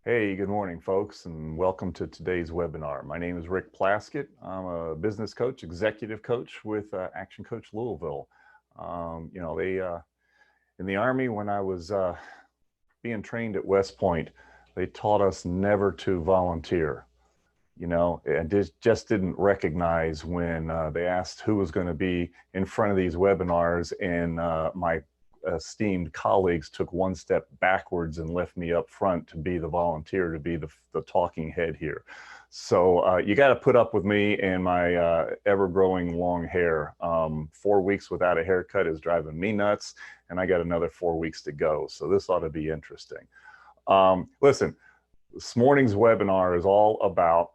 Hey, good morning, folks, and welcome to today's webinar. My name is Rick Plasket. I'm a business coach, executive coach with Action Coach Louisville. In the Army, when I was being trained at West Point, they taught us never to volunteer. And just didn't recognize when they asked who was going to be in front of these webinars, and my esteemed colleagues took one step backwards and left me up front to be the volunteer, to be the talking head here. So you got to put up with me and my ever-growing long hair. 4 weeks without a haircut is driving me nuts, and I got another 4 weeks to go. So this ought to be interesting. Listen, this morning's webinar is all about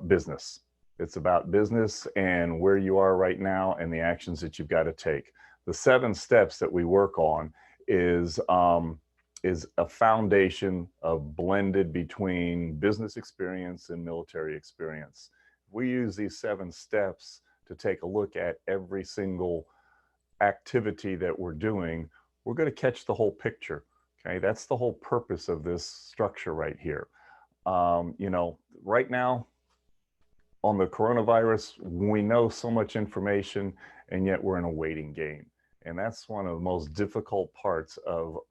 business. It's about business and where you are right now and the actions that you've got to take. The 7 steps that we work on is a foundation of blended between business experience and military experience. We use these 7 steps to take a look at every single activity that we're doing. We're going to catch the whole picture. Okay, that's the whole purpose of this structure right here. Right now on the coronavirus, we know so much information, and yet we're in a waiting game. And that's one of the most difficult parts of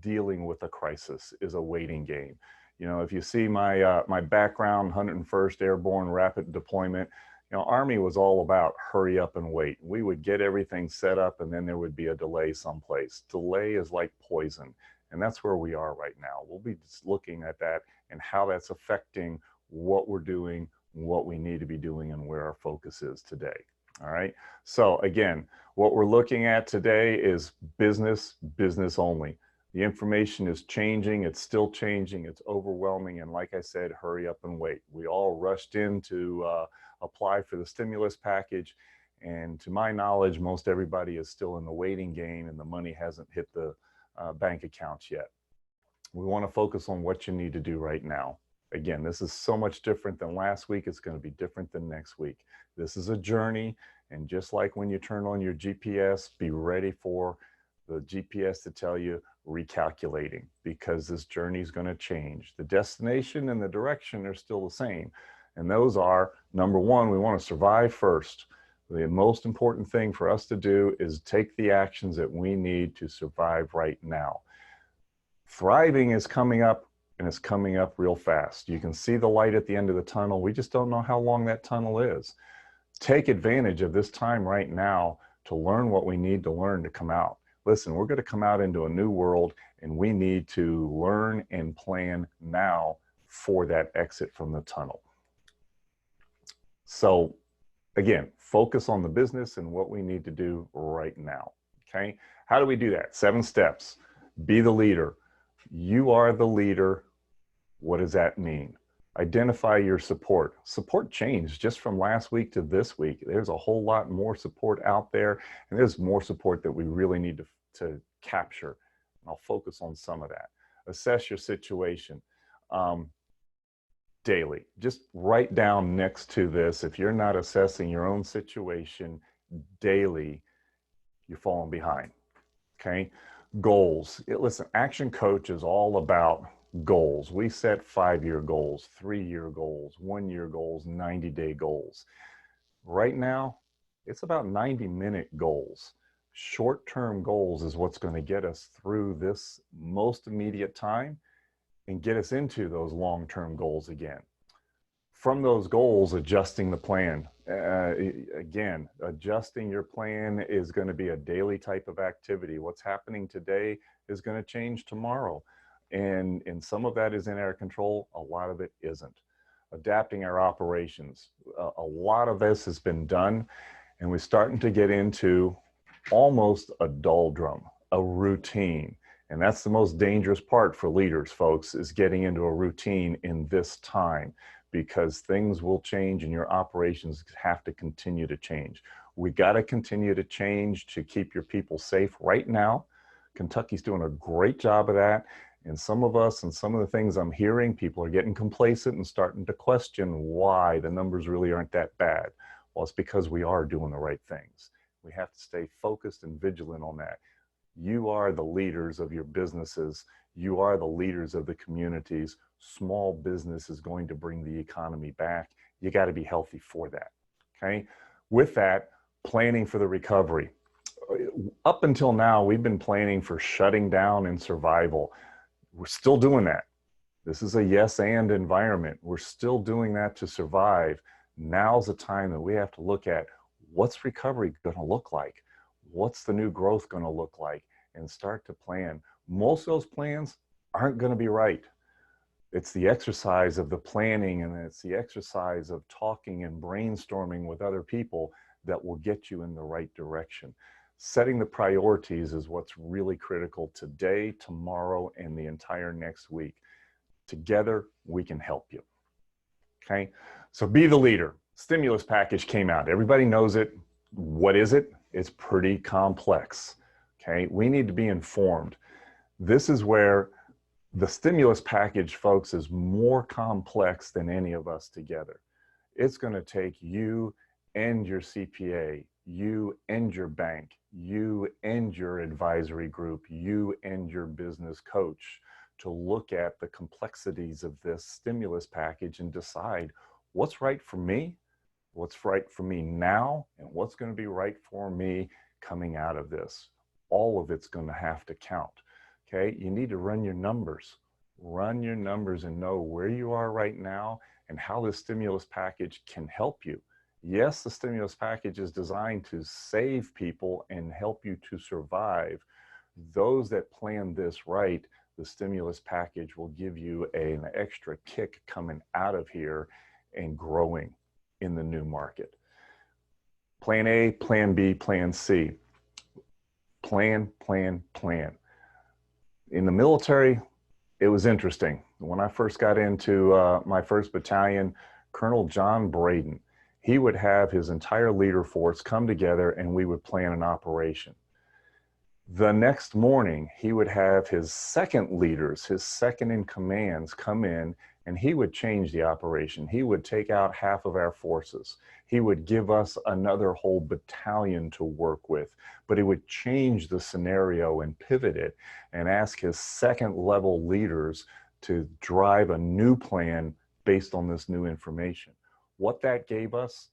dealing with a crisis, is a waiting game. If you see my background, 101st Airborne Rapid Deployment, Army was all about hurry up and wait. We would get everything set up, and then there would be a delay someplace. Delay is like poison. And that's where we are right now. We'll be just looking at that and how that's affecting what we're doing, what we need to be doing, and where our focus is today. All right. So again, what we're looking at today is business only. The information is changing. It's still changing. It's overwhelming. And like I said, hurry up and wait. We all rushed in to apply for the stimulus package. And to my knowledge, most everybody is still in the waiting game, and the money hasn't hit the bank accounts yet. We want to focus on what you need to do right now. Again, this is so much different than last week. It's going to be different than next week. This is a journey, and just like when you turn on your GPS, be ready for the GPS to tell you recalculating, because this journey is going to change. The destination and the direction are still the same, and those are, number one, we want to survive first. The most important thing for us to do is take the actions that we need to survive right now. Thriving is coming up, and it's coming up real fast. You can see the light at the end of the tunnel. We just don't know how long that tunnel is. Take advantage of this time right now to learn what we need to learn to come out. Listen, we're going to come out into a new world, and we need to learn and plan now for that exit from the tunnel. So again, focus on the business and what we need to do right now. Okay, how do we do that? 7 steps. Be the leader. You are the leader. What does that mean? Identify your support. Support changed just from last week to this week. There's a whole lot more support out there, and there's more support that we really need to capture. I'll focus on some of that. Assess your situation daily. Just write down next to this, if you're not assessing your own situation daily, you're falling behind. Okay? Goals. Listen, Action Coach is all about goals. We set 5-year goals, 3-year goals, 1-year goals, 90-day goals. Right now, it's about 90-minute goals. Short-term goals is what's going to get us through this most immediate time and get us into those long-term goals again. From those goals, adjusting the plan. Again, adjusting your plan is going to be a daily type of activity. What's happening today is going to change tomorrow. And some of that is in our control. A lot of it isn't. Adapting our operations. A lot of this has been done, and we're starting to get into almost a doldrum, a routine. And that's the most dangerous part for leaders, folks, is getting into a routine in this time, because things will change and your operations have to continue to change. We got to continue to change to keep your people safe right now. Kentucky's doing a great job of that. And some of us and some of the things I'm hearing, people are getting complacent and starting to question why the numbers really aren't that bad. Well, it's because we are doing the right things. We have to stay focused and vigilant on that. You are the leaders of your businesses. You are the leaders of the communities. Small business is going to bring the economy back. You got to be healthy for that. Okay. With that, planning for the recovery. Up until now, we've been planning for shutting down and survival. We're still doing that. This is a yes and environment. We're still doing that to survive. Now's the time that we have to look at what's recovery going to look like? What's the new growth going to look like? And start to plan. Most of those plans aren't going to be right. It's the exercise of the planning, and it's the exercise of talking and brainstorming with other people that will get you in the right direction. Setting the priorities is what's really critical today, tomorrow, and the entire next week. Together, we can help you. Okay, so be the leader. Stimulus package came out. Everybody knows it. What is it? It's pretty complex. Okay, we need to be informed. This is where the stimulus package, folks, is more complex than any of us together. It's going to take you and your CPA, you and your bank, you and your advisory group, you and your business coach to look at the complexities of this stimulus package and decide what's right for me, what's right for me now, and what's going to be right for me coming out of this. All of it's going to have to count. Okay, you need to run your numbers. Run your numbers and know where you are right now and how this stimulus package can help you. Yes, the stimulus package is designed to save people and help you to survive. Those that plan this right, the stimulus package will give you an extra kick coming out of here and growing in the new market. Plan A, plan B, plan C. Plan, plan, plan. In the military, it was interesting. When I first got into my first battalion, Colonel John Braden, he would have his entire leader force come together and we would plan an operation. The next morning, he would have his second leaders, his second in commands come in, and he would change the operation. He would take out half of our forces. He would give us another whole battalion to work with, but he would change the scenario and pivot it and ask his second level leaders to drive a new plan based on this new information. What that gave us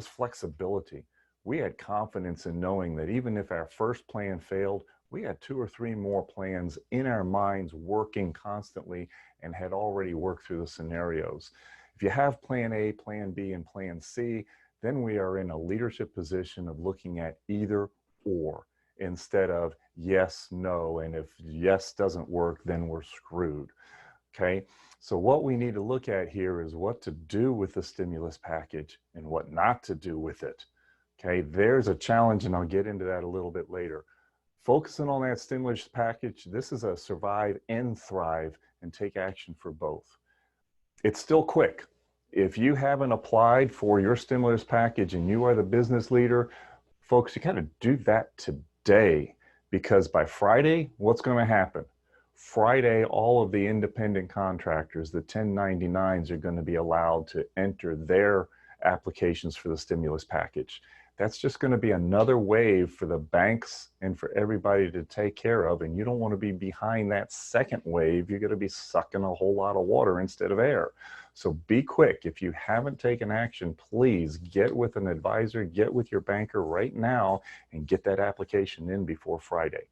flexibility. We had confidence in knowing that even if our first plan failed, we had 2 or 3 more plans in our minds working constantly and had already worked through the scenarios. If you have plan A, plan B, and plan C, then we are in a leadership position of looking at either or instead of yes, no, and if yes doesn't work, then we're screwed. Okay, so what we need to look at here is what to do with the stimulus package and what not to do with it. Okay, there's a challenge, and I'll get into that a little bit later. Focusing on that stimulus package, this is a survive and thrive and take action for both. It's still quick. If you haven't applied for your stimulus package and you are the business leader, folks, you got to do that today, because by Friday, what's going to happen? Friday, all of the independent contractors, the 1099s, are going to be allowed to enter their applications for the stimulus package. That's just going to be another wave for the banks and for everybody to take care of. And you don't want to be behind that second wave. You're going to be sucking a whole lot of water instead of air. So be quick. If you haven't taken action, please get with an advisor, get with your banker right now and get that application in before Friday.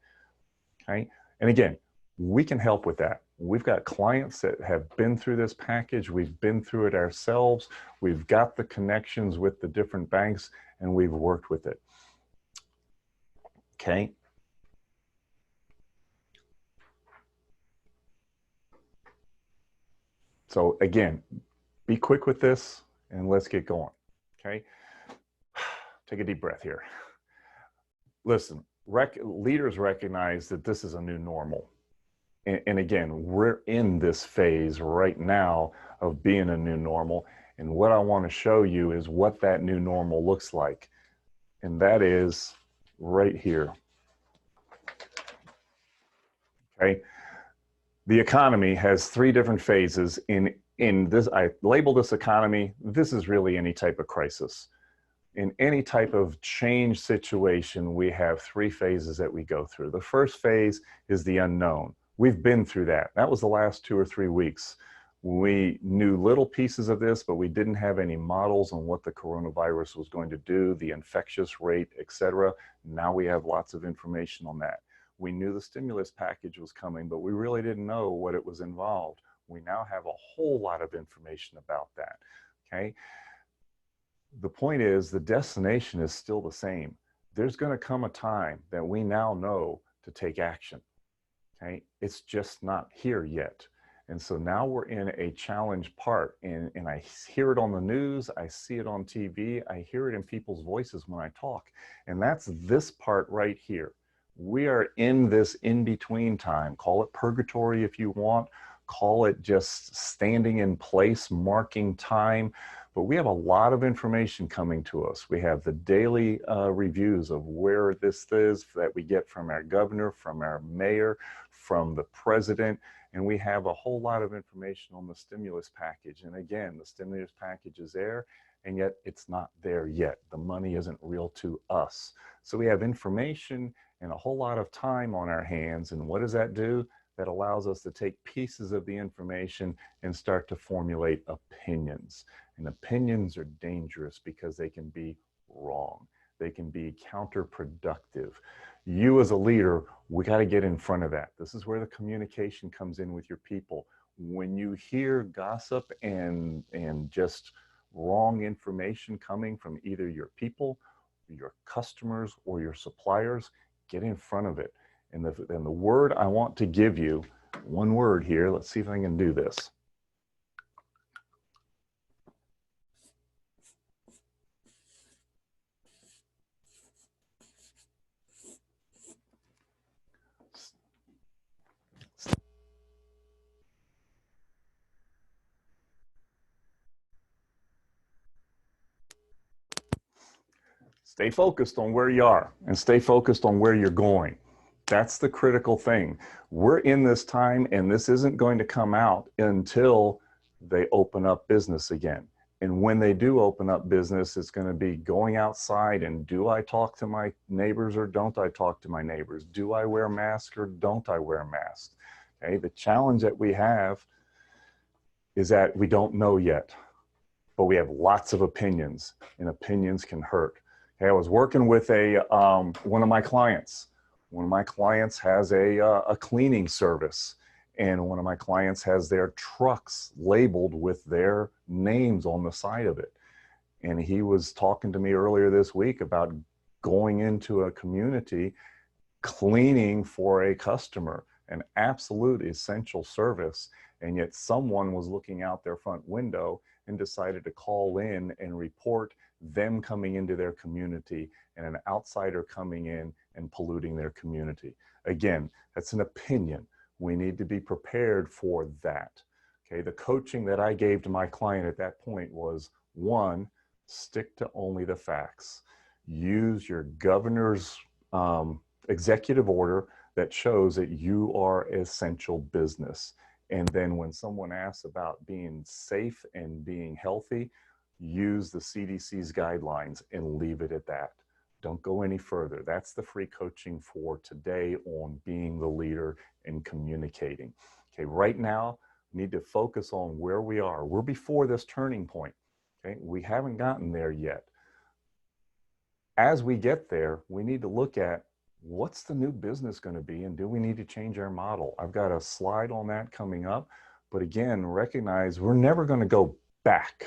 Okay. And again, we can help with that. We've got clients that have been through this package. We've been through it ourselves. We've got the connections with the different banks, and we've worked with it. Okay. So again, be quick with this and let's get going. Okay. Take a deep breath here. Listen, leaders recognize that this is a new normal. And again, we're in this phase right now of being a new normal. And what I want to show you is what that new normal looks like. And that is right here. Okay. The economy has 3 different phases. In this, I label this economy. This is really any type of crisis. In any type of change situation, we have three phases that we go through. The first phase is the unknown. We've been through that. That was the last 2 or 3 weeks. We knew little pieces of this, but we didn't have any models on what the coronavirus was going to do, the infectious rate, etc. Now we have lots of information on that. We knew the stimulus package was coming, but we really didn't know what it was involved. We now have a whole lot of information about that, okay? The point is the destination is still the same. There's going to come a time that we now know to take action, okay? It's just not here yet. And so now we're in a challenge part, and I hear it on the news, I see it on TV, I hear it in people's voices when I talk, and that's this part right here. We are in this in-between time. Call it purgatory if you want, call it just standing in place, marking time, but we have a lot of information coming to us. We have the daily reviews of where this is that we get from our governor, from our mayor, from the president, and we have a whole lot of information on the stimulus package. And again, the stimulus package is there, and yet it's not there yet. The money isn't real to us. So we have information and a whole lot of time on our hands. And what does that do? That allows us to take pieces of the information and start to formulate opinions. And opinions are dangerous because they can be wrong. They can be counterproductive. You as a leader, we got to get in front of that. This is where the communication comes in with your people. When you hear gossip and just wrong information coming from either your people, your customers, or your suppliers, get in front of it. And the word I want to give you, one word here, let's see if I can do this. Stay focused on where you are and stay focused on where you're going. That's the critical thing. We're in this time, and this isn't going to come out until they open up business again. And when they do open up business, it's going to be going outside and do I talk to my neighbors or don't I talk to my neighbors? Do I wear a mask or don't I wear a mask? Okay, the challenge that we have is that we don't know yet, but we have lots of opinions, and opinions can hurt. Okay, I was working with one of my clients. One of my clients has a cleaning service, and one of my clients has their trucks labeled with their names on the side of it. And he was talking to me earlier this week about going into a community, cleaning for a customer, an absolute essential service. And yet someone was looking out their front window and decided to call in and report them coming into their community and an outsider coming in and polluting their community. Again, that's an opinion. We need to be prepared for that. Okay, the coaching that I gave to my client at that point was, one, stick to only the facts. Use your governor's executive order that shows that you are essential business. And then when someone asks about being safe and being healthy, use the CDC's guidelines and leave it at that. Don't go any further. That's the free coaching for today on being the leader and communicating. Okay, right now, we need to focus on where we are. We're before this turning point. Okay, we haven't gotten there yet. As we get there, we need to look at what's the new business going to be, and do we need to change our model? I've got a slide on that coming up, but again, recognize we're never going to go back.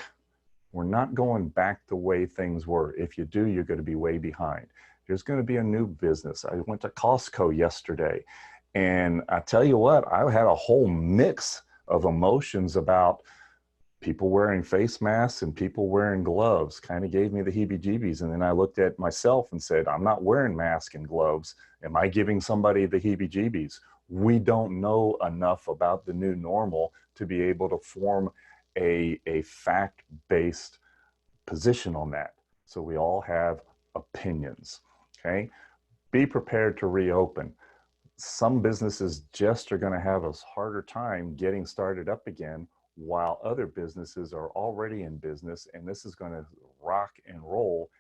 We're not going back the way things were. If you do, you're going to be way behind. There's going to be a new business. I went to Costco yesterday, and I tell you what, I had a whole mix of emotions about people wearing face masks and people wearing gloves. Kind of gave me the heebie-jeebies. And then I looked at myself and said, I'm not wearing masks and gloves. Am I giving somebody the heebie-jeebies? We don't know enough about the new normal to be able to form a fact-based position on that. So we all have opinions, okay? Be prepared to reopen. Some businesses just are going to have a harder time getting started up again, while other businesses are already in business, and this is going to rock and roll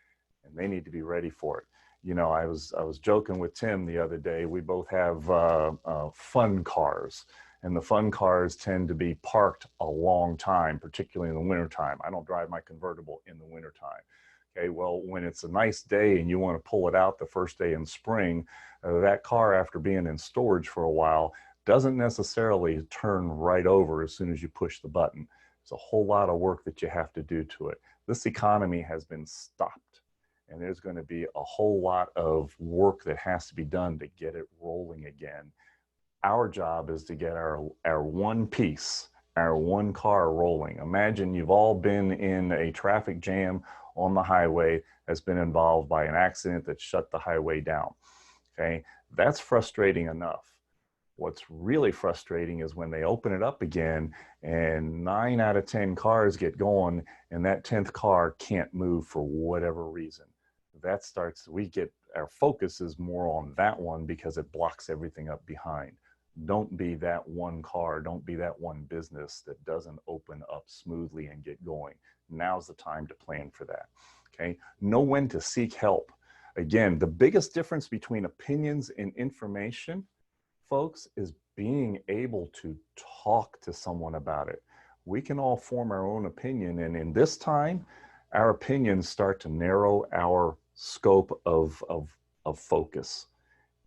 and they need to be ready for it. You know, I was joking with Tim the other day. We both have fun cars, and the fun cars tend to be parked a long time, particularly in the wintertime. I don't drive my convertible in the wintertime. Okay, well, when it's a nice day and you want to pull it out the first day in spring, that car, after being in storage for a while, doesn't necessarily turn right over as soon as you push the button. There's a whole lot of work that you have to do to it. This economy has been stopped, and there's going to be a whole lot of work that has to be done to get it rolling again. Our job is to get our one piece, our one car rolling. Imagine you've all been in a traffic jam on the highway that's been involved by an accident that shut the highway down. Okay, that's frustrating enough. What's really frustrating is when they open it up again and 9 out of 10 cars get going and that 10th car can't move for whatever reason. That starts, our focus is more on that one because it blocks everything up behind. Don't be that one car, don't be that one business that doesn't open up smoothly and get going. Now's the time to plan for that. Okay, know when to seek help. Again, the biggest difference between opinions and information, folks, is being able to talk to someone about it. We can all form our own opinion, and in this time, our opinions start to narrow our scope of focus.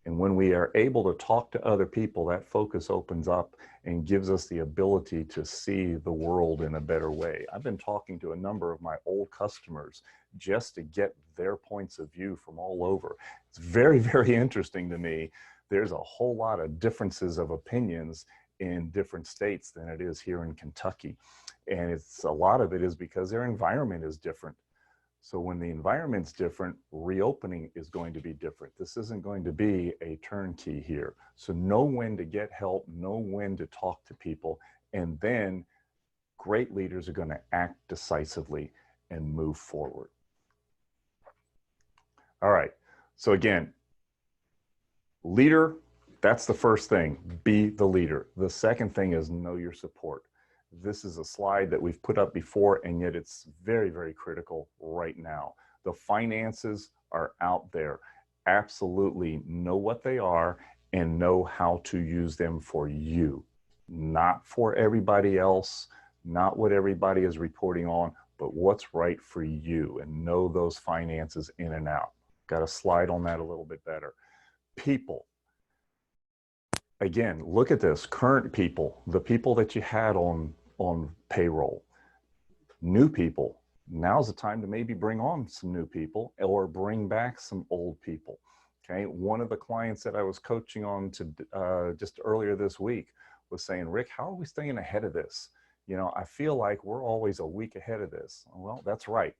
And when we are able to talk to other people, that focus opens up and gives us the ability to see the world in a better way. I've been talking to a number of my old customers just to get their points of view from all over. It's very, very interesting to me. There's a whole lot of differences of opinions in different states than it is here in Kentucky. And a lot of it is because their environment is different. So when the environment's different, reopening is going to be different. This isn't going to be a turnkey here. So know when to get help, know when to talk to people, and then great leaders are going to act decisively and move forward. All right, so again, leader, that's the first thing, be the leader. The second thing is know your support. This is a slide that we've put up before, and yet it's very, very critical right now. The finances are out there. Absolutely know what they are and know how to use them for you, not for everybody else, not what everybody is reporting on, but what's right for you, and know those finances in and out. Got a slide on that a little bit better. People. Again, look at this, current people, the people that you had on payroll, new people. Now's the time to maybe bring on some new people or bring back some old people. Okay, one of the clients that I was coaching on just earlier this week was saying, Rick, how are we staying ahead of this? You know, I feel like we're always a week ahead of this. Well, that's right.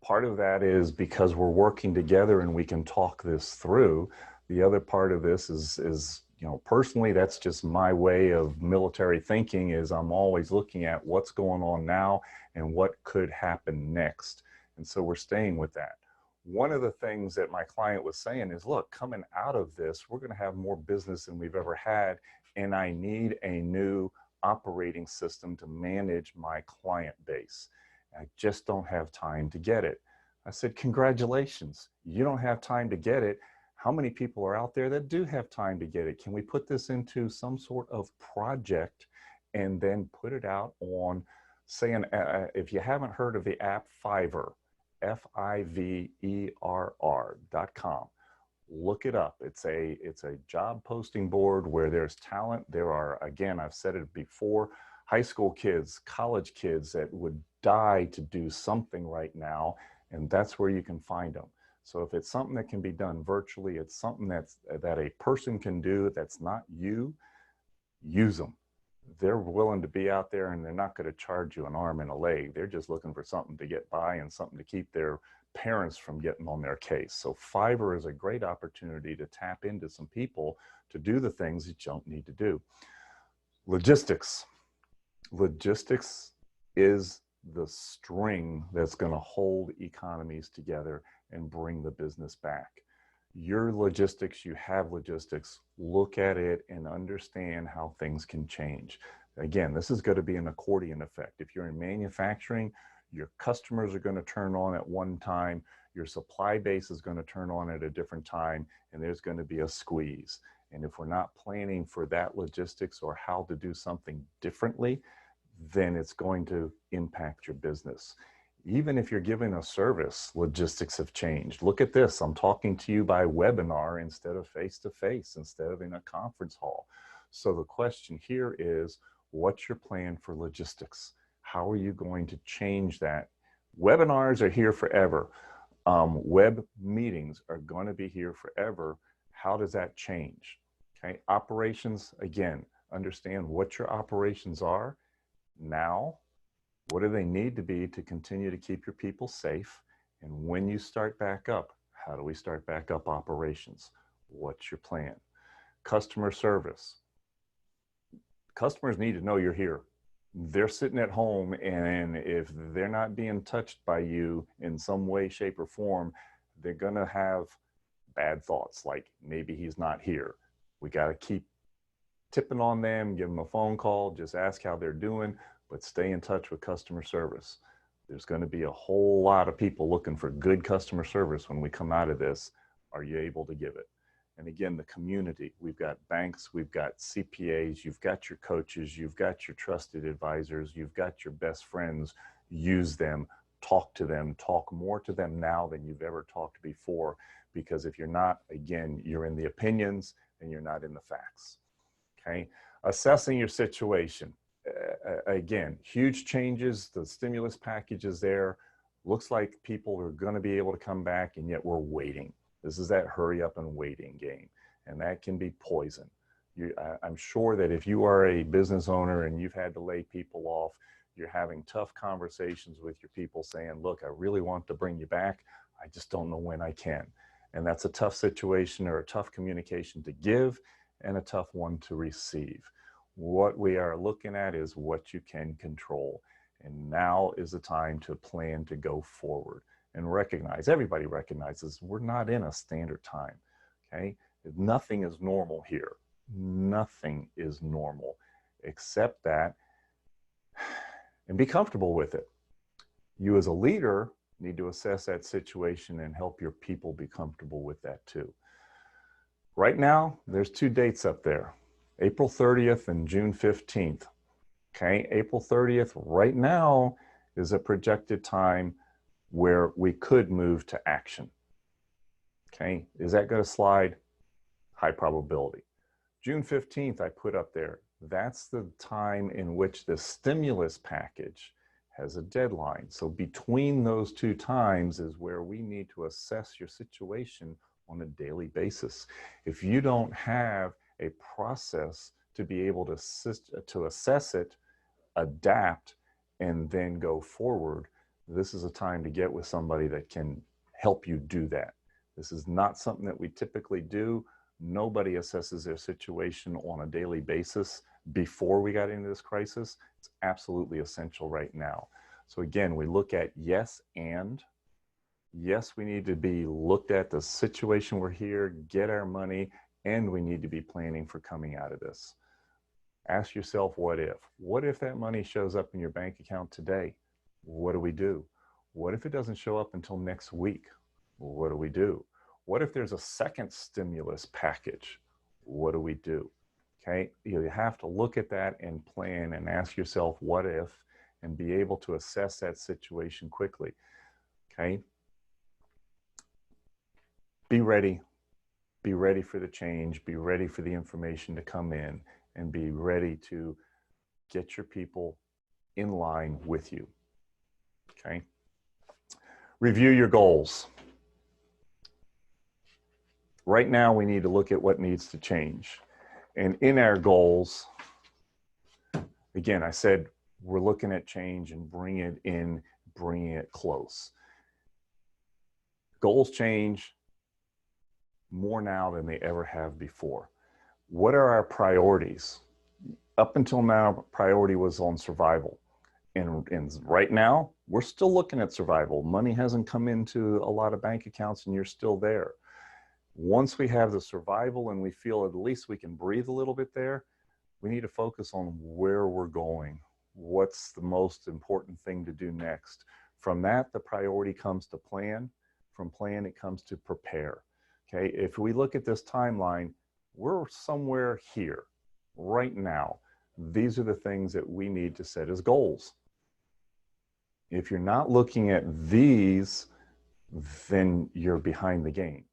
Part of that is because we're working together and we can talk this through. The other part of this is you know, personally, that's just my way of military thinking, is I'm always looking at what's going on now and what could happen next. And so we're staying with that. One of the things that my client was saying is, look, coming out of this, we're going to have more business than we've ever had, and I need a new operating system to manage my client base. I just don't have time to get it. I said, congratulations, you don't have time to get it. How many people are out there that do have time to get it? Can we put this into some sort of project and then put it out on, say, if you haven't heard of the app Fiverr, Fiverr.com. Look it up. It's a job posting board where there's talent. There are, again, I've said it before, high school kids, college kids that would die to do something right now, and that's where you can find them. So if it's something that can be done virtually, it's something that a person can do that's not you, use them. They're willing to be out there, and they're not going to charge you an arm and a leg. They're just looking for something to get by and something to keep their parents from getting on their case. So Fiverr is a great opportunity to tap into some people to do the things that you don't need to do. Logistics. Logistics is the string that's going to hold economies together and bring the business back. Your logistics, you have logistics, look at it and understand how things can change. Again, this is going to be an accordion effect. If you're in manufacturing, your customers are going to turn on at one time, Your supply base is going to turn on at a different time, and there's going to be a squeeze. And if we're not planning for that logistics or how to do something differently, then it's going to impact your business. Even if you're giving a service, logistics have changed. Look at this. I'm talking to you by webinar instead of face-to-face, instead of in a conference hall. So the question here is, what's your plan for logistics? How are you going to change that? Webinars are here forever. Web meetings are going to be here forever. How does that change? Okay, operations, again, understand what your operations are now. What do they need to be to continue to keep your people safe? And when you start back up, how do we start back up operations? What's your plan? Customer service. Customers need to know you're here. They're sitting at home, and if they're not being touched by you in some way, shape, or form, they're going to have bad thoughts like maybe he's not here. We got to keep tipping on them, give them a phone call, just ask how they're doing, but stay in touch with customer service. There's going to be a whole lot of people looking for good customer service when we come out of this. Are you able to give it? And again, the community, we've got banks, we've got CPAs, you've got your coaches, you've got your trusted advisors, you've got your best friends. Use them, talk to them, talk more to them now than you've ever talked before. Because if you're not, again, you're in the opinions and you're not in the facts. Okay, assessing your situation. Again, huge changes. The stimulus package is there. Looks like people are going to be able to come back, and yet we're waiting. This is that hurry up and waiting game, and that can be poison. I'm sure that if you are a business owner and you've had to lay people off, you're having tough conversations with your people saying, look, I really want to bring you back. I just don't know when I can. And that's a tough situation or a tough communication to give and a tough one to receive. What we are looking at is what you can control. And now is the time to plan to go forward and recognize, everybody recognizes we're not in a standard time, okay? Nothing is normal here. Nothing is normal except that, and be comfortable with it. You as a leader need to assess that situation and help your people be comfortable with that too. Right now, there's two dates up there, April 30th and June 15th. Okay, April 30th right now is a projected time where we could move to action. Okay, is that going to slide? High probability. June 15th, I put up there. That's the time in which the stimulus package has a deadline. So between those two times is where we need to assess your situation on a daily basis. If you don't have a process to be able to assess it, adapt, and then go forward, this is a time to get with somebody that can help you do that. This is not something that we typically do. Nobody assesses their situation on a daily basis before we got into this crisis. It's absolutely essential right now. So again, we look at yes, we need to be looked at the situation we're here, get our money, and we need to be planning for coming out of this. Ask yourself, what if? What if that money shows up in your bank account today? What do we do? What if it doesn't show up until next week? What do we do? What if there's a second stimulus package? What do we do? Okay, you have to look at that and plan and ask yourself, what if, and be able to assess that situation quickly. Okay, be ready for the change, be ready for the information to come in, and be ready to get your people in line with you. Okay, review your goals. Right now, we need to look at what needs to change. And in our goals, again, I said, we're looking at change and bringing it in, bringing it close. Goals change more now than they ever have before. What are our priorities? Up until now, priority was on survival. And right now, we're still looking at survival. Money hasn't come into a lot of bank accounts and you're still there. Once we have the survival and we feel at least we can breathe a little bit there, we need to focus on where we're going. What's the most important thing to do next? From that, the priority comes to plan. From plan, it comes to prepare. Okay, if we look at this timeline, we're somewhere here right now. These are the things that we need to set as goals. If you're not looking at these, then you're behind the game.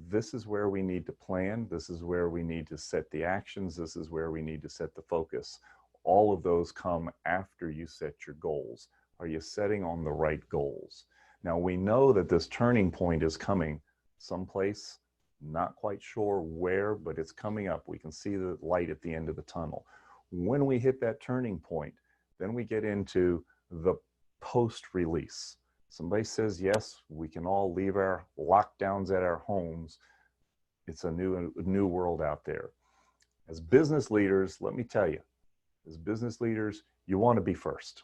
This is where we need to plan. This is where we need to set the actions. This is where we need to set the focus. All of those come after you set your goals. Are you setting on the right goals? Now, we know that this turning point is coming someplace, not quite sure where, but it's coming up. We can see the light at the end of the tunnel. When we hit that turning point, then we get into the post-release. Somebody says, yes, we can all leave our lockdowns at our homes. It's a new world out there. As business leaders, let me tell you, as business leaders, you want to be first.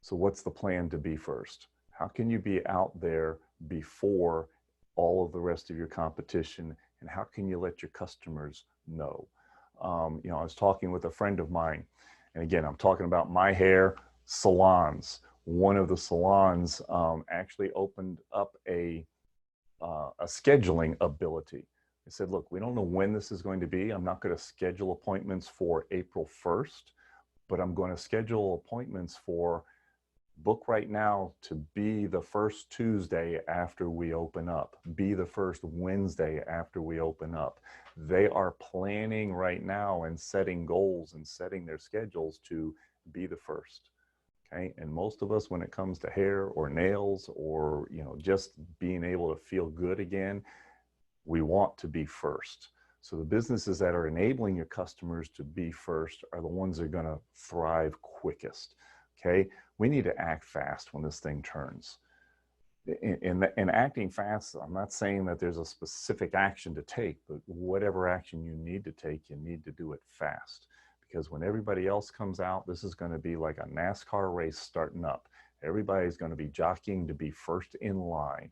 So what's the plan to be first? How can you be out there before all of the rest of your competition? And how can you let your customers know? I was talking with a friend of mine, and again, I'm talking about my hair salons. One of the salons actually opened up a scheduling ability. They said, look, we don't know when this is going to be. I'm not going to schedule appointments for April 1st, but I'm going to schedule appointments for book right now to be the first Tuesday after we open up, be the first Wednesday after we open up. They are planning right now and setting goals and setting their schedules to be the first. Okay, and most of us, when it comes to hair or nails or just being able to feel good again, we want to be first. So the businesses that are enabling your customers to be first are the ones that are going to thrive quickest. Okay, we need to act fast when this thing turns. In acting fast, I'm not saying that there's a specific action to take, but whatever action you need to take, you need to do it fast. Because when everybody else comes out, this is going to be like a NASCAR race starting up. Everybody's going to be jockeying to be first in line.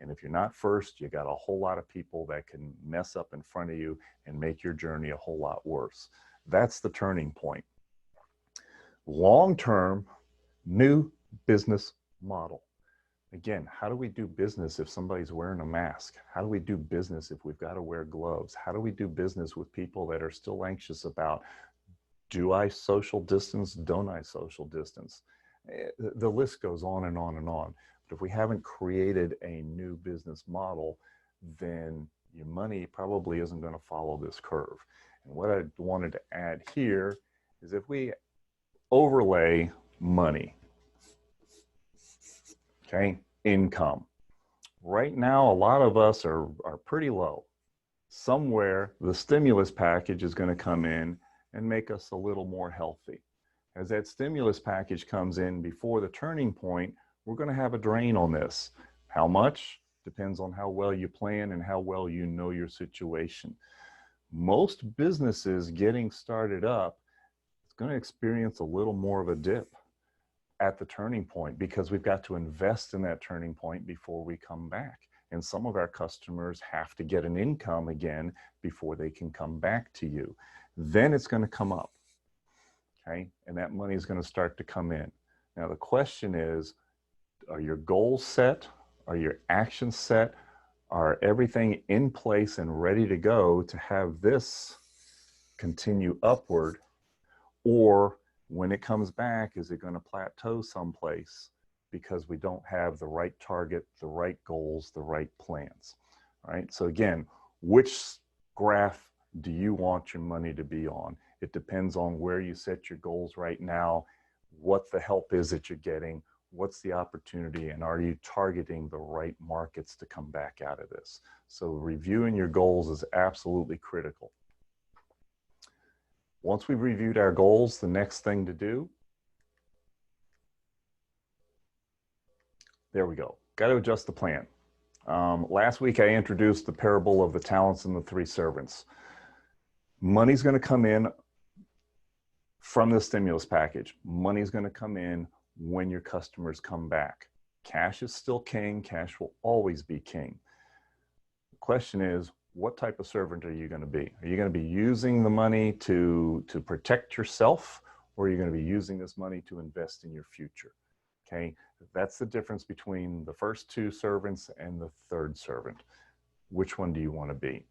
And if you're not first, you got a whole lot of people that can mess up in front of you and make your journey a whole lot worse. That's the turning point. Long-term, new business model. Again, how do we do business if somebody's wearing a mask? How do we do business if we've got to wear gloves? How do we do business with people that are still anxious about, do I social distance? Don't I social distance? The list goes on and on and on. But if we haven't created a new business model, then your money probably isn't going to follow this curve. And what I wanted to add here is if we overlay money, okay, income. Right now, a lot of us are pretty low. Somewhere, the stimulus package is going to come in and make us a little more healthy. As that stimulus package comes in before the turning point, we're going to have a drain on this. How much? Depends on how well you plan and how well you know your situation. Most businesses getting started up is going to experience a little more of a dip at the turning point because we've got to invest in that turning point before we come back. And some of our customers have to get an income again before they can come back to you. Then it's going to come up, okay? And that money is going to start to come in. Now the question is, are your goals set? Are your actions set? Are everything in place and ready to go to have this continue upward? Or when it comes back, is it going to plateau someplace because we don't have the right target, the right goals, the right plans? All right. So again, which graph do you want your money to be on? It depends on where you set your goals right now, what the help is that you're getting, what's the opportunity, and are you targeting the right markets to come back out of this? So reviewing your goals is absolutely critical. Once we've reviewed our goals, the next thing to do, there we go. Got to adjust the plan. Last week, I introduced the parable of the talents and the three servants. Money's going to come in from the stimulus package. Money's going to come in when your customers come back. Cash is still king. Cash will always be king. The question is, what type of servant are you going to be? Are you going to be using the money to protect yourself, or are you going to be using this money to invest in your future? Okay, that's the difference between the first two servants and the third servant. Which one do you want to be?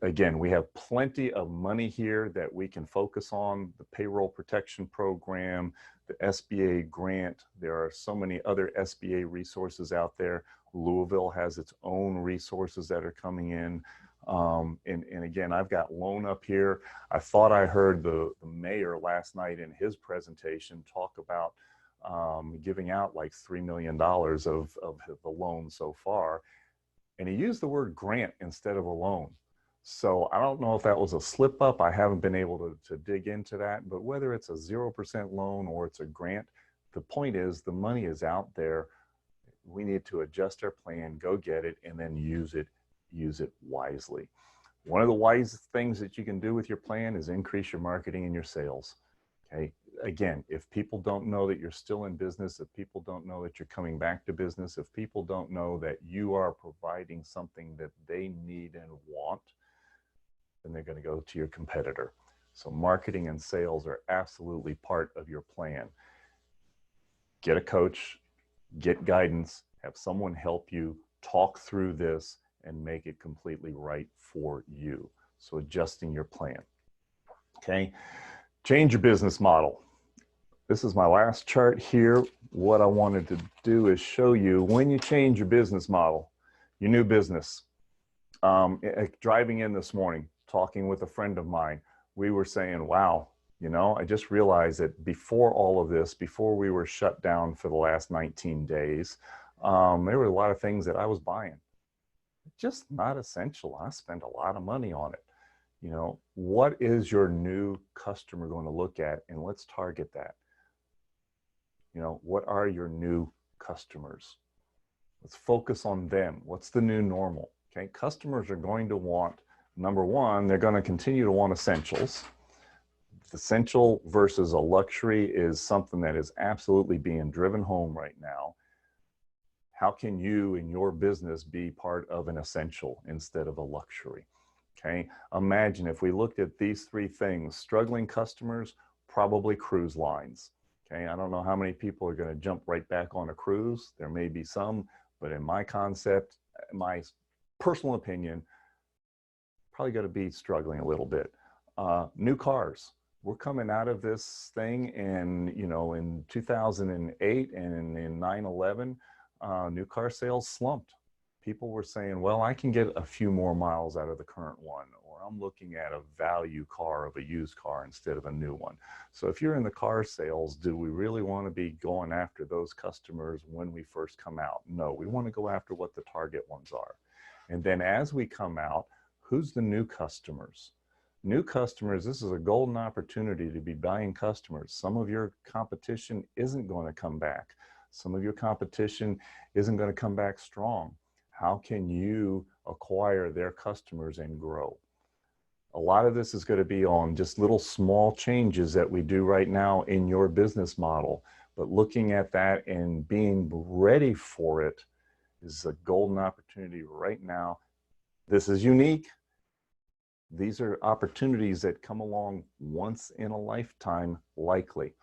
Again, we have plenty of money here that we can focus on, the payroll protection program, the SBA grant. There are so many other SBA resources out there. Louisville has its own resources that are coming in. And again, I've got loan up here. I thought I heard the mayor last night in his presentation talk about giving out like $3 million of the loan so far. And he used the word grant instead of a loan. So I don't know if that was a slip up. I haven't been able to dig into that, but whether it's a 0% loan or it's a grant, the point is the money is out there. We need to adjust our plan, go get it, and then use it wisely. One of the wise things that you can do with your plan is increase your marketing and your sales. Okay. Again, if people don't know that you're still in business, if people don't know that you're coming back to business, if people don't know that you are providing something that they need and want, then they're going to go to your competitor. So marketing and sales are absolutely part of your plan. Get a coach, get guidance, have someone help you talk through this and make it completely right for you. So adjusting your plan. Okay. Change your business model. This is my last chart here. What I wanted to do is show you when you change your business model, your new business. Driving in this morning, talking with a friend of mine, we were saying, wow, you know, I just realized that before all of this, before we were shut down for the last 19 days, there were a lot of things that I was buying. Just not essential. I spent a lot of money on it. You know, what is your new customer going to look at? And let's target that. You know, what are your new customers? Let's focus on them. What's the new normal? Okay, customers are going to want, number one, they're going to continue to want essentials. Essential versus a luxury is something that is absolutely being driven home right now. How can you in your business be part of an essential instead of a luxury? Okay, imagine if we looked at these three things: struggling customers, probably cruise lines. Okay, I don't know how many people are going to jump right back on a cruise. There may be some, but in my concept, my personal opinion, probably going to be struggling a little bit. New cars. We're coming out of this thing in 2008 and in 9/11, new car sales slumped. People were saying, well, I can get a few more miles out of the current one, or I'm looking at a value car of a used car instead of a new one. So if you're in the car sales, do we really want to be going after those customers when we first come out? No, we want to go after what the target ones are. And then as we come out, who's the new customers? New customers, this is a golden opportunity to be buying customers. Some of your competition isn't going to come back. Some of your competition isn't going to come back strong. How can you acquire their customers and grow? A lot of this is going to be on just little small changes that we do right now in your business model. But looking at that and being ready for it is a golden opportunity right now. This is unique. These are opportunities that come along once in a lifetime, likely.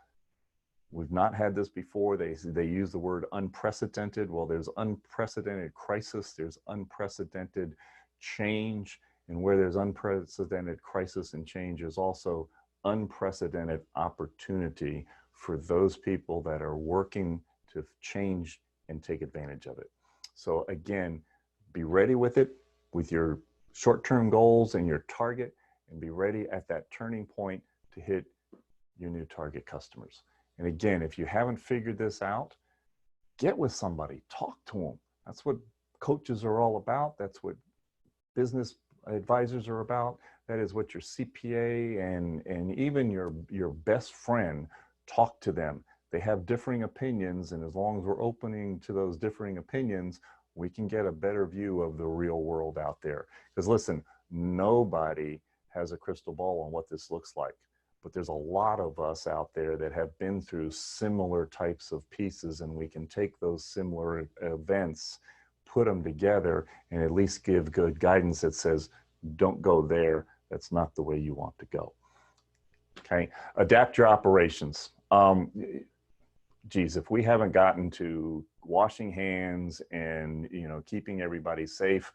We've not had this before. They use the word unprecedented. Well, there's unprecedented crisis. There's unprecedented change. And where there's unprecedented crisis and change, there's also unprecedented opportunity for those people that are working to change and take advantage of it. So again, be ready with it, with your short-term goals and your target, and be ready at that turning point to hit your new target customers. And again, if you haven't figured this out, get with somebody, talk to them. That's what coaches are all about. That's what business advisors are about. That is what your CPA and even your best friend, talk to them. They have differing opinions, and as long as we're opening to those differing opinions, we can get a better view of the real world out there. Because listen, nobody has a crystal ball on what this looks like. But there's a lot of us out there that have been through similar types of pieces, and we can take those similar events, put them together, and at least give good guidance that says, don't go there. That's not the way you want to go. Okay, adapt your operations. geez, if we haven't gotten to washing hands and, keeping everybody safe,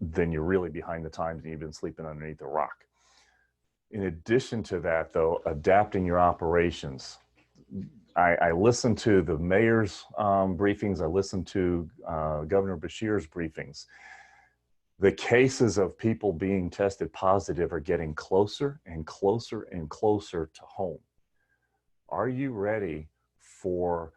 then you're really behind the times and you've been sleeping underneath a rock. In addition to that, though, adapting your operations. I listened to the mayor's briefings. I listened to Governor Bashir's briefings. The cases of people being tested positive are getting closer and closer and closer to home. Are you ready for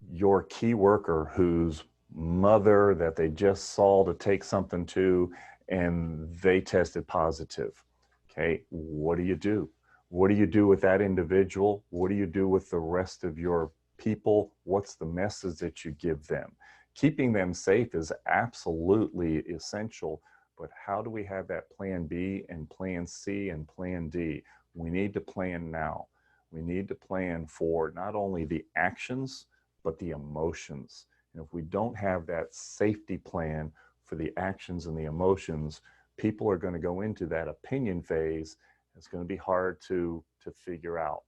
your key worker whose mother that they just saw to take something to and they tested positive? Okay, what do you do? What do you do with that individual? What do you do with the rest of your people? What's the message that you give them? Keeping them safe is absolutely essential, but how do we have that plan B and plan C and plan D? We need to plan now. We need to plan for not only the actions, but the emotions. And if we don't have that safety plan for the actions and the emotions, people are going to go into that opinion phase. It's going to be hard to figure out.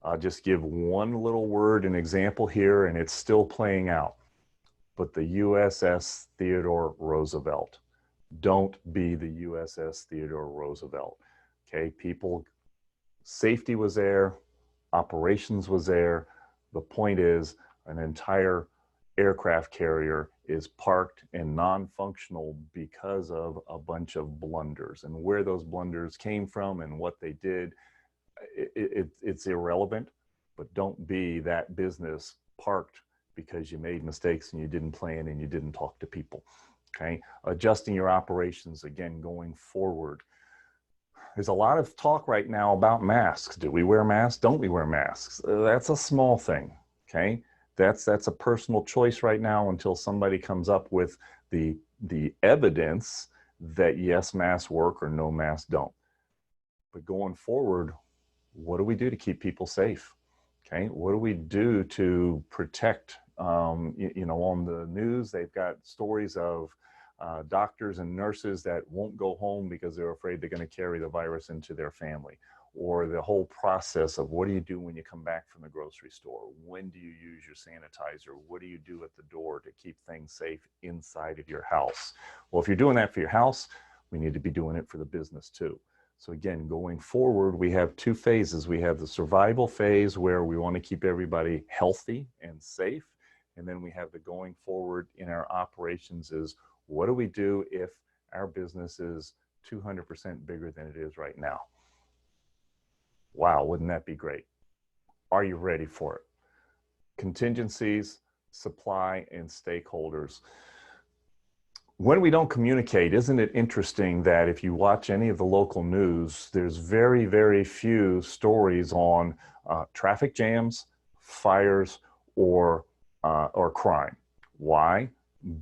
I'll just give one little word, an example here, and it's still playing out. But the USS Theodore Roosevelt. Don't be the USS Theodore Roosevelt. Okay, people, safety was there, operations was there. The point is, an entire aircraft carrier is parked and non-functional because of a bunch of blunders, and where those blunders came from and what they did, it's irrelevant. But don't be that business parked because you made mistakes and you didn't plan and you didn't talk to people. Okay, adjusting your operations again going forward. There's a lot of talk right now about masks. Do we wear masks? Don't we wear masks? That's a small thing. Okay, that's a personal choice right now until somebody comes up with the evidence that yes, masks work or no, masks don't. But going forward, what do we do to keep people safe? Okay, what do we do to protect? On the news, they've got stories of doctors and nurses that won't go home because they're afraid they're going to carry the virus into their family. Or the whole process of what do you do when you come back from the grocery store? When do you use your sanitizer? What do you do at the door to keep things safe inside of your house? Well, if you're doing that for your house, we need to be doing it for the business too. So again, going forward, we have two phases. We have the survival phase where we want to keep everybody healthy and safe. And then we have the going forward in our operations is what do we do if our business is 200% bigger than it is right now? Wow, wouldn't that be great? Are you ready for it? Contingencies, supply, and stakeholders. When we don't communicate, isn't it interesting that if you watch any of the local news, there's very, very few stories on traffic jams, fires, or crime. Why?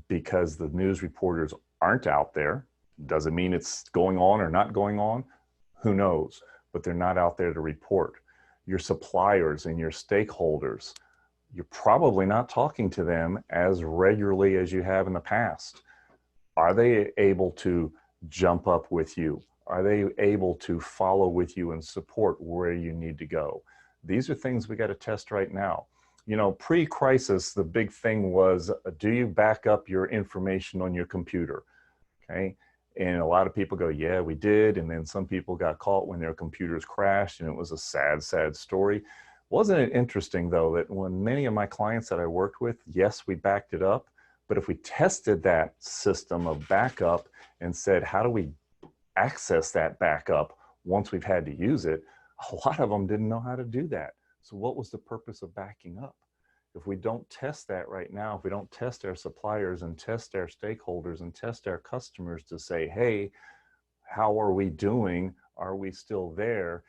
Because the news reporters aren't out there. Doesn't mean it's going on or not going on. Who knows? But they're not out there to report. Your suppliers and your stakeholders, you're probably not talking to them as regularly as you have in the past. Are they able to jump up with you? Are they able to follow with you and support where you need to go? These are things we got to test right now. Pre-crisis, the big thing was, do you back up your information on your computer? Okay. And a lot of people go, yeah, we did. And then some people got caught when their computers crashed, and it was a sad, sad story. Wasn't it interesting, though, that when many of my clients that I worked with, yes, we backed it up. But if we tested that system of backup and said, how do we access that backup once we've had to use it, a lot of them didn't know how to do that. So what was the purpose of backing up? If we don't test that right now, if we don't test our suppliers and test our stakeholders and test our customers to say, hey, how are we doing? Are we still there?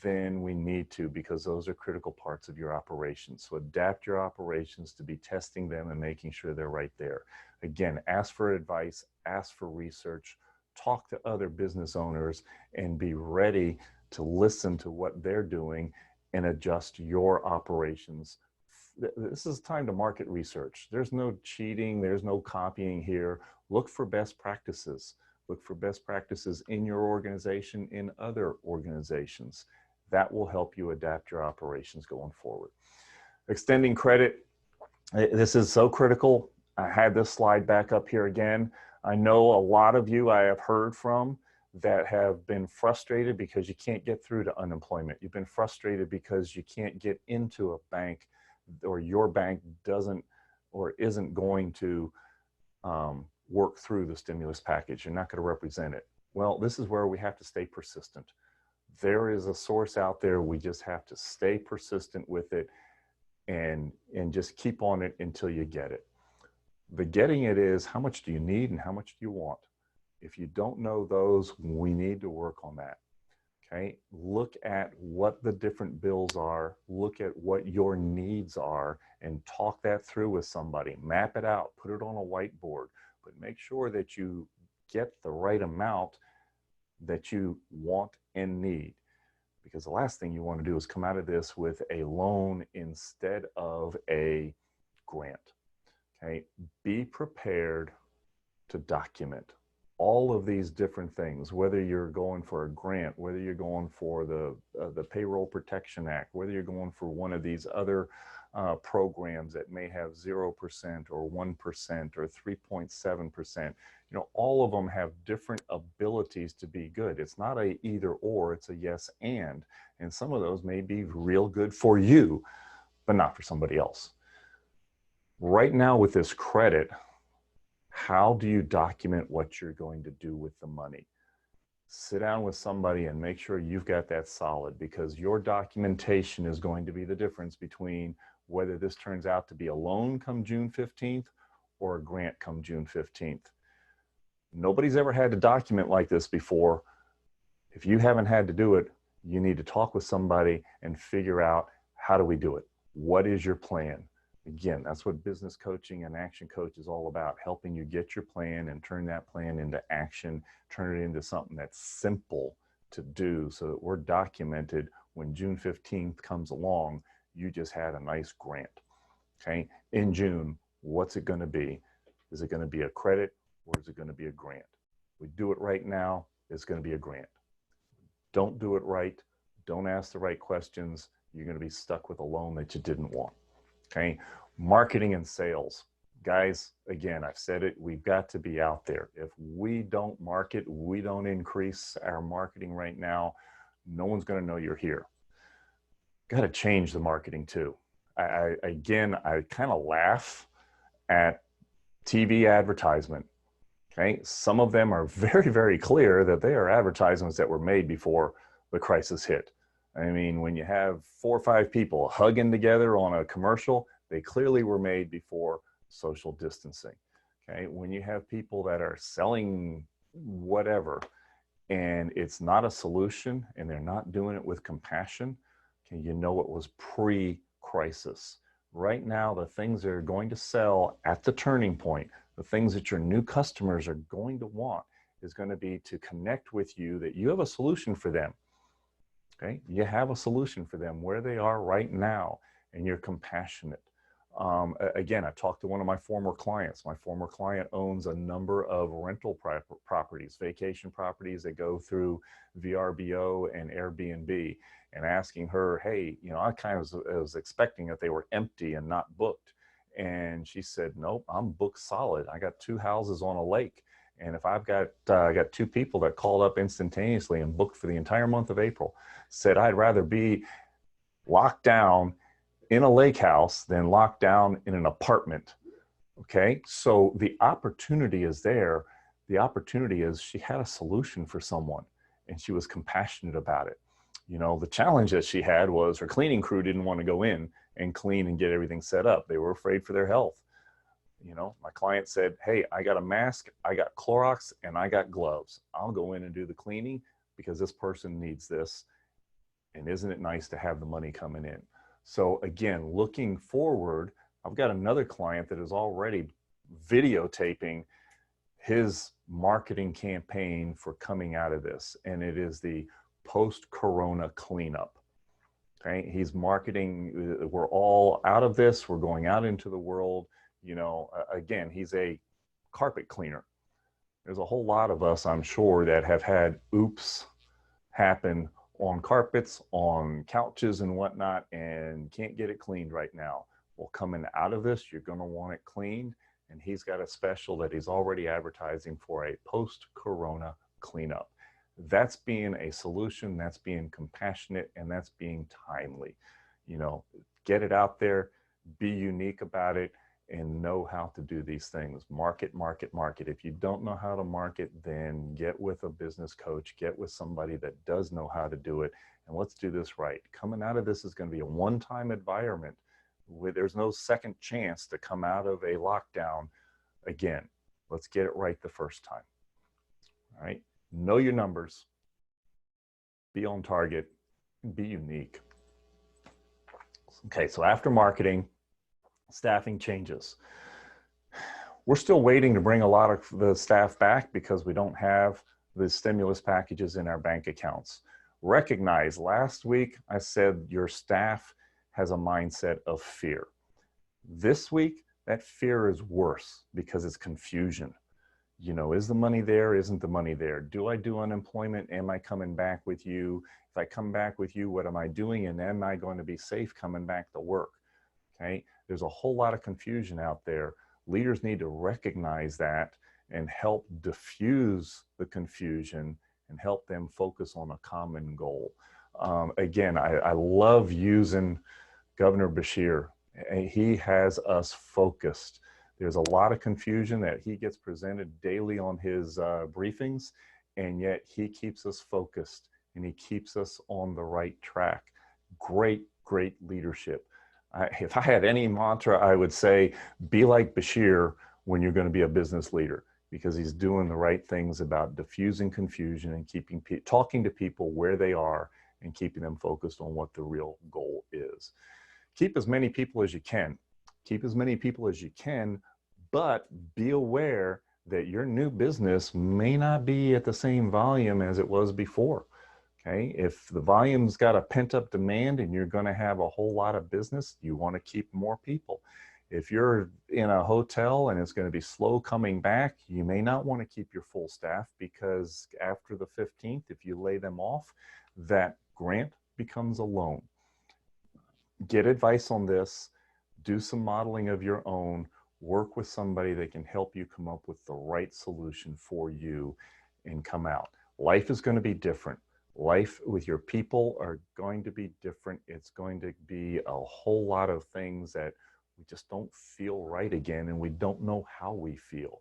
Then we need to, because those are critical parts of your operations. So adapt your operations to be testing them and making sure they're right there. Again, ask for advice, ask for research, talk to other business owners, and be ready to listen to what they're doing and adjust your operations. This is time to market research. There's no cheating, there's no copying here. Look for best practices. Look for best practices in your organization, in other organizations. That will help you adapt your operations going forward. Extending credit, this is so critical. I had this slide back up here again. I know a lot of you I have heard from that have been frustrated because you can't get through to unemployment. You've been frustrated because you can't get into a bank, or your bank doesn't or isn't going to work through the stimulus package. You're not going to represent it. Well, this is where we have to stay persistent. There is a source out there. We just have to stay persistent with it and just keep on it until you get it. The getting it is, how much do you need and how much do you want? If you don't know those, we need to work on that. Okay, look at what the different bills are, look at what your needs are, and talk that through with somebody. Map it out, put it on a whiteboard, but make sure that you get the right amount that you want and need. Because the last thing you want to do is come out of this with a loan instead of a grant. Okay, be prepared to document all of these different things, whether you're going for a grant, whether you're going for the Payroll Protection Act, whether you're going for one of these other programs that may have 0% or 1% or 3.7%. You know, all of them have different abilities to be good. It's not a either or, it's a yes and some of those may be real good for you, but not for somebody else. Right now with this credit, how do you document what you're going to do with the money? Sit down with somebody and make sure you've got that solid, because your documentation is going to be the difference between whether this turns out to be a loan come June 15th or a grant come June 15th. Nobody's ever had to document like this before. If you haven't had to do it, you need to talk with somebody and figure out, how do we do it? What is your plan? Again, that's what business coaching and action coach is all about, helping you get your plan and turn that plan into action, turn it into something that's simple to do so that we're documented when June 15th comes along, you just had a nice grant. Okay, in June, what's it going to be? Is it going to be a credit or is it going to be a grant? We do it right now, it's going to be a grant. Don't do it right, don't ask the right questions, you're going to be stuck with a loan that you didn't want. Okay, marketing and sales. Guys, again, I've said it, we've got to be out there. If we don't market, we don't increase our marketing right now, no one's going to know you're here. Got to change the marketing too. I kind of laugh at TV advertisement. Okay, some of them are very, very clear that they are advertisements that were made before the crisis hit. I mean, when you have 4 or 5 people hugging together on a commercial, they clearly were made before social distancing. Okay, when you have people that are selling whatever and it's not a solution and they're not doing it with compassion, okay, you know it was pre-crisis. Right now, the things that are going to sell at the turning point, the things that your new customers are going to want, is going to be to connect with you, that you have a solution for them. Okay, you have a solution for them where they are right now, and you're compassionate. Again, I talked to one of my former clients. My former client owns a number of rental properties, vacation properties that go through VRBO and Airbnb, and asking her, hey, you know, I kind of was expecting that they were empty and not booked. And she said, nope, I'm booked solid. I got 2 houses on a lake. And if I got 2 people that called up instantaneously and booked for the entire month of April, said I'd rather be locked down in a lake house than locked down in an apartment. Okay, so the opportunity is there. The opportunity is she had a solution for someone and she was compassionate about it. You know, the challenge that she had was her cleaning crew didn't want to go in and clean and get everything set up. They were afraid for their health. You know, my client said, hey, I got a mask, I got Clorox, and I got gloves. I'll go in and do the cleaning because this person needs this. And isn't it nice to have the money coming in? So again, looking forward, I've got another client that is already videotaping his marketing campaign for coming out of this. And it is the post-corona cleanup. Okay, he's marketing, we're all out of this, we're going out into the world. You know, again, he's a carpet cleaner. There's a whole lot of us, I'm sure, that have had oops happen on carpets, on couches and whatnot, and can't get it cleaned right now. Well, coming out of this, you're going to want it cleaned. And he's got a special that he's already advertising for a post-corona cleanup. That's being a solution, that's being compassionate, and that's being timely. You know, get it out there, be unique about it, and know how to do these things. Market, market, market. If you don't know how to market, then get with a business coach, get with somebody that does know how to do it, and let's do this right. Coming out of this is going to be a one-time environment where there's no second chance to come out of a lockdown again. Let's get it right the first time. All right. Know your numbers, be on target, and be unique. Okay, so after marketing, staffing changes. We're still waiting to bring a lot of the staff back because we don't have the stimulus packages in our bank accounts. Recognize, last week I said your staff has a mindset of fear. This week, that fear is worse because it's confusion. You know, is the money there? Isn't the money there? Do I do unemployment? Am I coming back with you? If I come back with you, what am I doing? And am I going to be safe coming back to work? Okay, there's a whole lot of confusion out there. Leaders need to recognize that and help diffuse the confusion and help them focus on a common goal. Again, I love using Governor Beshear. He has us focused. There's a lot of confusion that he gets presented daily on his briefings, and yet he keeps us focused and he keeps us on the right track. Great, great leadership. If I had any mantra, I would say, be like Beshear when you're going to be a business leader, because he's doing the right things about diffusing confusion and talking to people where they are and keeping them focused on what the real goal is. Keep as many people as you can. Keep as many people as you can, but be aware that your new business may not be at the same volume as it was before. Okay, if the volume's got a pent-up demand and you're going to have a whole lot of business, you want to keep more people. If you're in a hotel and it's going to be slow coming back, you may not want to keep your full staff, because after the 15th, if you lay them off, that grant becomes a loan. Get advice on this, do some modeling of your own, work with somebody that can help you come up with the right solution for you and come out. Life is going to be different. Life with your people are going to be different. It's going to be a whole lot of things that we just don't feel right again, and we don't know how we feel.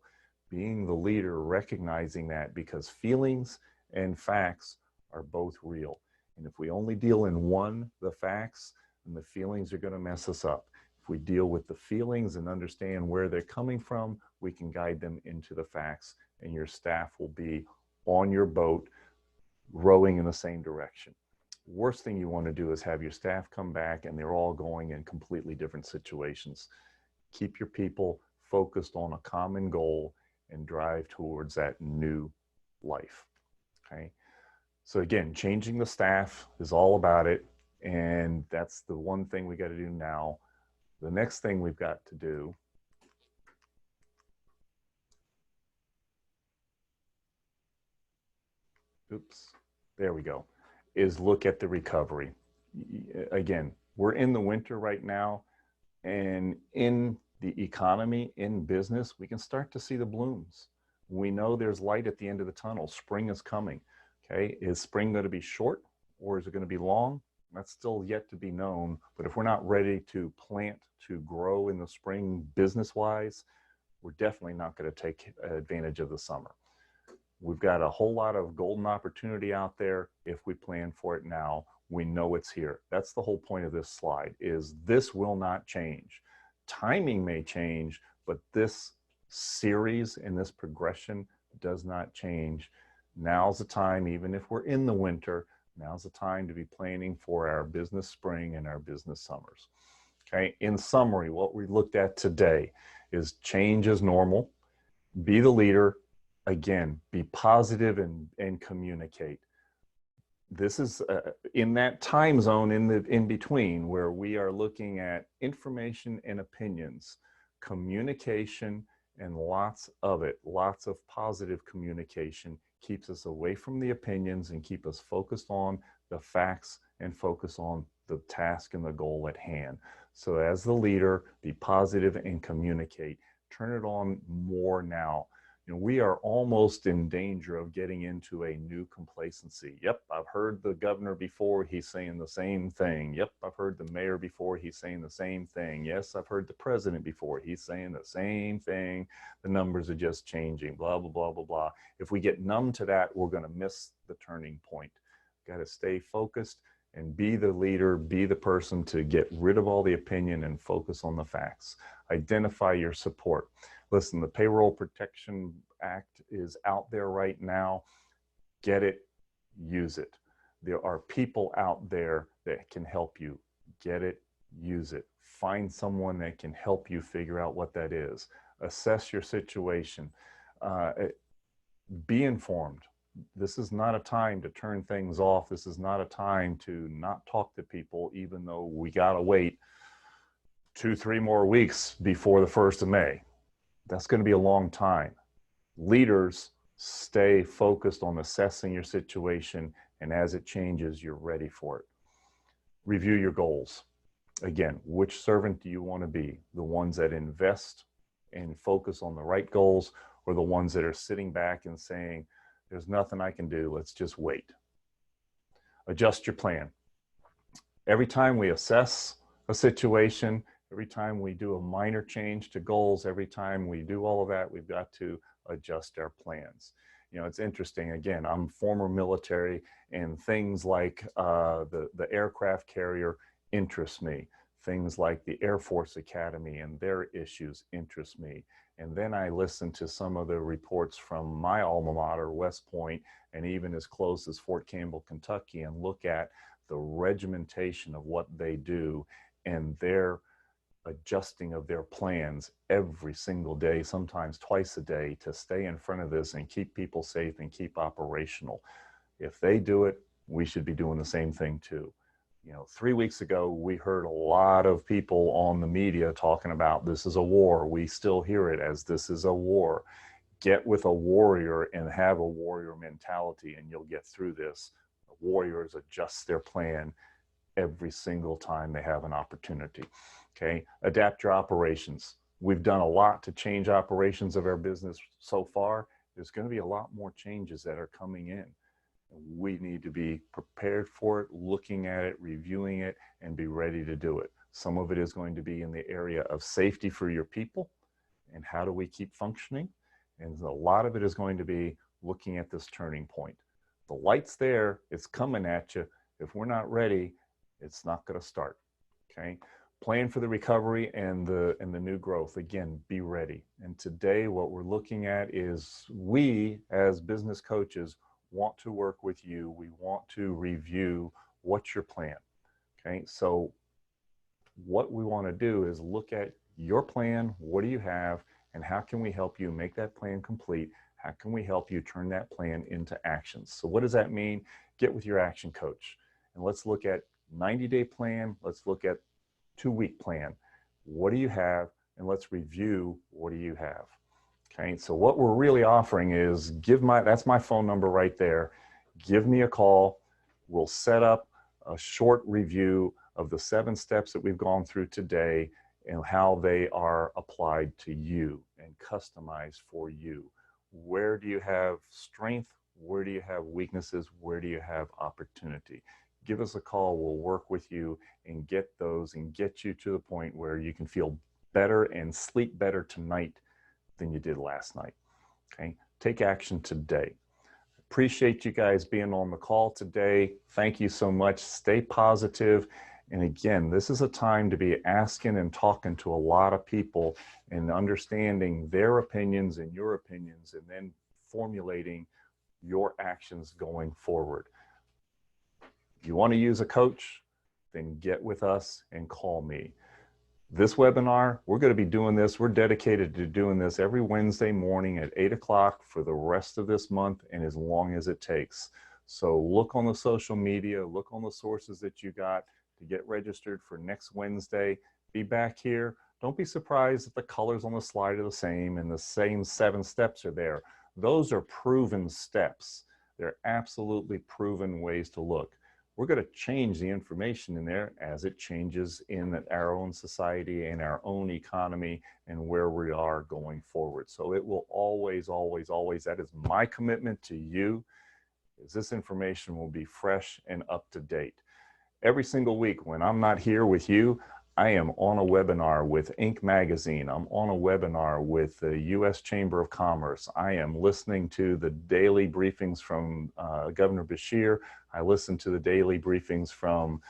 Being the leader, recognizing that, because feelings and facts are both real. And if we only deal in one, the facts, then the feelings are going to mess us up. If we deal with the feelings and understand where they're coming from, we can guide them into the facts, and your staff will be on your boat, rowing in the same direction. Worst thing you want to do is have your staff come back and they're all going in completely different situations. Keep your people focused on a common goal and drive towards that new life. Okay. So again, changing the staff is all about it. And that's the one thing we got to do now. The next thing we've got to do there we go, is look at the recovery. Again, we're in the winter right now, and in the economy, in business, we can start to see the blooms. We know there's light at the end of the tunnel. Spring is coming. Okay, is spring going to be short or is it going to be long? That's still yet to be known. But if we're not ready to plant, to grow in the spring business-wise, we're definitely not going to take advantage of the summer. We've got a whole lot of golden opportunity out there. If we plan for it now, we know it's here. That's the whole point of this slide, is this will not change. Timing may change, but this series and this progression does not change. Now's the time, even if we're in the winter, now's the time to be planning for our business spring and our business summers. Okay, in summary, what we looked at today is change is normal. Be the leader. Again, be positive and communicate. This is in that time zone in between where we are looking at information and opinions, communication, and lots of it, lots of positive communication keeps us away from the opinions and keep us focused on the facts and focus on the task and the goal at hand. So as the leader, be positive and communicate. Turn it on more now. You know, we are almost in danger of getting into a new complacency. Yep, I've heard the governor before, he's saying the same thing. Yep, I've heard the mayor before, he's saying the same thing. Yes, I've heard the president before, he's saying the same thing. The numbers are just changing, blah, blah, blah, blah, blah. If we get numb to that, we're going to miss the turning point. Got to stay focused and be the leader, be the person to get rid of all the opinion and focus on the facts. Identify your support. Listen, the Payroll Protection Act is out there right now. Get it, use it. There are people out there that can help you. Get it, use it. Find someone that can help you figure out what that is. Assess your situation. Be informed. This is not a time to turn things off. This is not a time to not talk to people, even though we got to wait 2-3 more weeks before the 1st of May. That's going to be a long time. Leaders, stay focused on assessing your situation, and as it changes, you're ready for it. Review your goals. Again, which servant do you want to be? The ones that invest and focus on the right goals, or the ones that are sitting back and saying, there's nothing I can do, let's just wait. Adjust your plan. Every time we assess a situation, every time we do a minor change to goals, every time we do all of that, we've got to adjust our plans. You know, it's interesting. Again, I'm former military, and things like the aircraft carrier interests me. Things like the Air Force Academy and their issues interest me. And then I listen to some of the reports from my alma mater, West Point, and even as close as Fort Campbell, Kentucky, and look at the regimentation of what they do and their adjusting of their plans every single day, sometimes twice a day, to stay in front of this and keep people safe and keep operational. If they do it, we should be doing the same thing too. You know, 3 weeks ago, we heard a lot of people on the media talking about this is a war. We still hear it as this is a war. Get with a warrior and have a warrior mentality, and you'll get through this. Warriors adjust their plan every single time they have an opportunity. Okay, adapt your operations. We've done a lot to change operations of our business so far. There's going to be a lot more changes that are coming in. We need to be prepared for it, looking at it, reviewing it, and be ready to do it. Some of it is going to be in the area of safety for your people and how do we keep functioning. And a lot of it is going to be looking at this turning point. The light's there, it's coming at you. If we're not ready, it's not going to start. Okay. Plan for the recovery and the new growth. Again, be ready. And today what we're looking at is we as business coaches want to work with you. We want to review what's your plan. Okay. So what we want to do is look at your plan. What do you have? And how can we help you make that plan complete? How can we help you turn that plan into actions? So what does that mean? Get with your action coach and let's look at 90-day plan. Let's look at 2-week plan. What do you have? And let's review what do you have. Okay, so what we're really offering is that's my phone number right there. Give me a call. We'll set up a short review of the 7 steps that we've gone through today and how they are applied to you and customized for you. Where do you have strength? Where do you have weaknesses? Where do you have opportunity? Give us a call. We'll work with you and get those and get you to the point where you can feel better and sleep better tonight than you did last night. Okay, take action today. Appreciate you guys being on the call today. Thank you so much. Stay positive. And again, this is a time to be asking and talking to a lot of people and understanding their opinions and your opinions, and then formulating your actions going forward. If you want to use a coach, then get with us and call me. This webinar, we're going to be doing this. We're dedicated to doing this every Wednesday morning at 8 o'clock for the rest of this month and as long as it takes. So look on the social media, look on the sources that you got to get registered for next Wednesday. Be back here. Don't be surprised if the colors on the slide are the same and the same 7 steps are there. Those are proven steps. They're absolutely proven ways to look. We're going to change the information in there as it changes in our own society and our own economy and where we are going forward. So it will always, always, always, that is my commitment to you, is this information will be fresh and up to date. Every single week when I'm not here with you, I am on a webinar with Inc. Magazine. I'm on a webinar with the U.S. Chamber of Commerce. I am listening to the daily briefings from Governor Beshear. I listen to the daily briefings from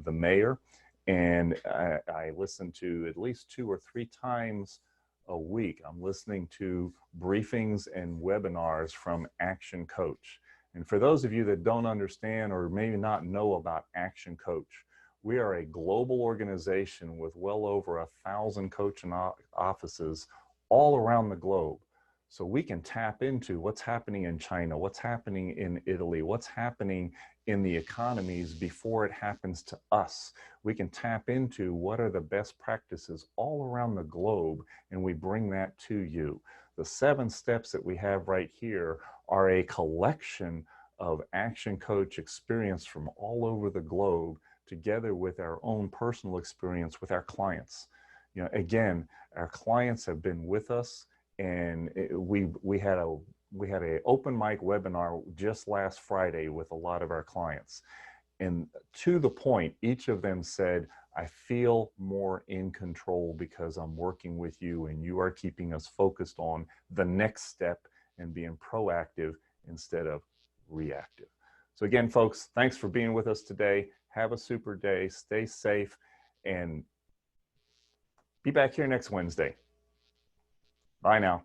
the mayor. And I listen to at least 2 or 3 times a week. I'm listening to briefings and webinars from Action Coach. And for those of you that don't understand or maybe not know about Action Coach, we are a global organization with well over 1,000 coaching offices all around the globe. So we can tap into what's happening in China, what's happening in Italy, what's happening in the economies before it happens to us. We can tap into what are the best practices all around the globe, and we bring that to you. The 7 steps that we have right here are a collection of Action Coach experience from all over the globe, together with our own personal experience with our clients. You know, again, our clients have been with us, and we had a open mic webinar just last Friday with a lot of our clients. And to the point, each of them said, I feel more in control because I'm working with you and you are keeping us focused on the next step and being proactive instead of reactive. So again, folks, thanks for being with us today. Have a super day, stay safe, and be back here next Wednesday. Bye now.